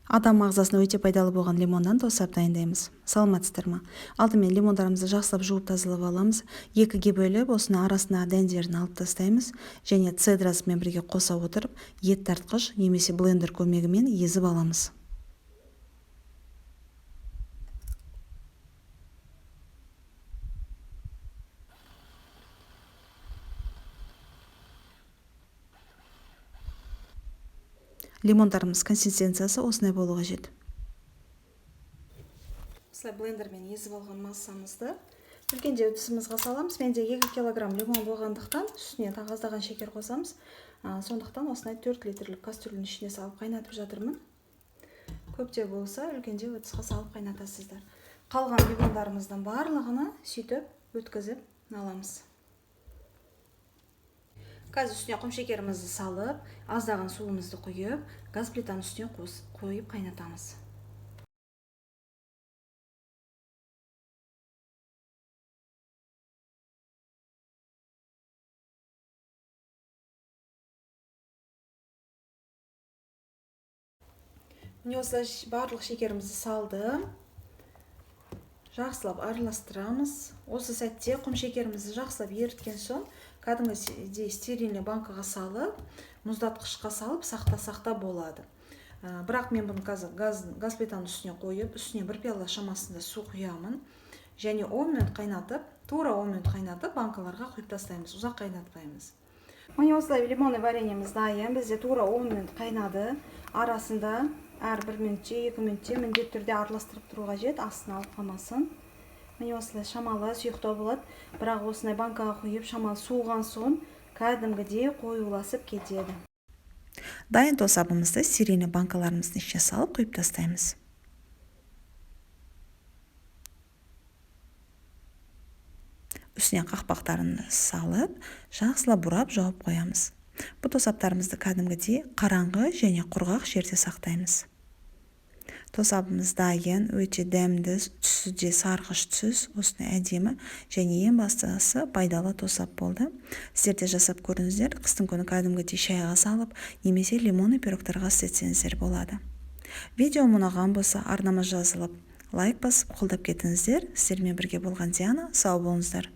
Адам ағзасына өте пайдалы болған лимондан тосап дайындаймыз. Саламатсыздар ма? Алдымен лимондарымызды жақсылап жуып тазалап аламыз. Екіге бөліп, осыны арасына дәндерін алып тастаймыз. Және цедрасымен бірге қоса отырып, ет тартқыш немесе блендер көмегімен езіп аламыз. Лимондарымыз консистенциясы осындай болуға қажет. Осылай блендермен езіп алған массамызды үлкендеу ыдысымызға саламыз. Менде 2 килограмм лимон болғандықтан үстіне тағы аздаған шекер қосамыз. Сондықтан осындай 4 литрлік кастрюльдің ішіне салып қайнатып жатырмын. Көптеу болса үлкендеу ыдысқа салып қайнатасыздар. Қалған лимондарымыздың барлығына сөйтіп өткізіп аламыз. Қазір үстіне құм шекерімізді салып, аздаған суымызды құйып, газ плитаның үстіне қойып қайнатамыз. Міне осылай барлық шекерімізді салдым. Жақсылап араластырамыз. Осы сәтте құм шекерімізді жақсылап еріткен соң, кәдімгі стерильный банкаға салып, мұздатқышқа салып сақта болады. Бірақ мен бұны қазір газ плитаның үстіне қойып, үстіне 1 пиала шамасында су құямын. Және 10 минут қайнатып, тура 10 минут қайнатып, банкаларға құйып тастаймыз, ұзақ қайнатпаймыз. Міне осылай лимонный вареньеміз дайын. Бізде тура 10 минут қайнады. Арасында әр 1 минутте, 2 минутте міндетті түрде араластырып тұру қажет, астына алып қалмасын. Міне осылай шамалы сұйықтау болады, бірақ осындай банкаға құйып шамалы суыған соң кәдімгідей қоюласып кетеді. Дайын тосабымызды стерильный банкаларымыздың ішіне салып құйып тастаймыз. Үстіне қақпақтарын салып, жақсылап бұрап жауып қоямыз. Бұл тосаптарымызды кәдімгідей қараңғы және құрғақ жерде сақтаймыз. Тосабымыз дайын, өте дәмді, түсі де сарғыш түс, осыны әдемі және ең бастысы пайдалы тосап болды. Сіздер де жасап көріңіздер, қыстың күні кәдімгідей шайға салып, немесе лимонный пирогтарға істетсеңіздер болады. Видео ұнаған болса, арнамыз жазылып, лайк басып қолдап кетіңіздер. Сіздермен бірге болған Диана, сау болыңыздар.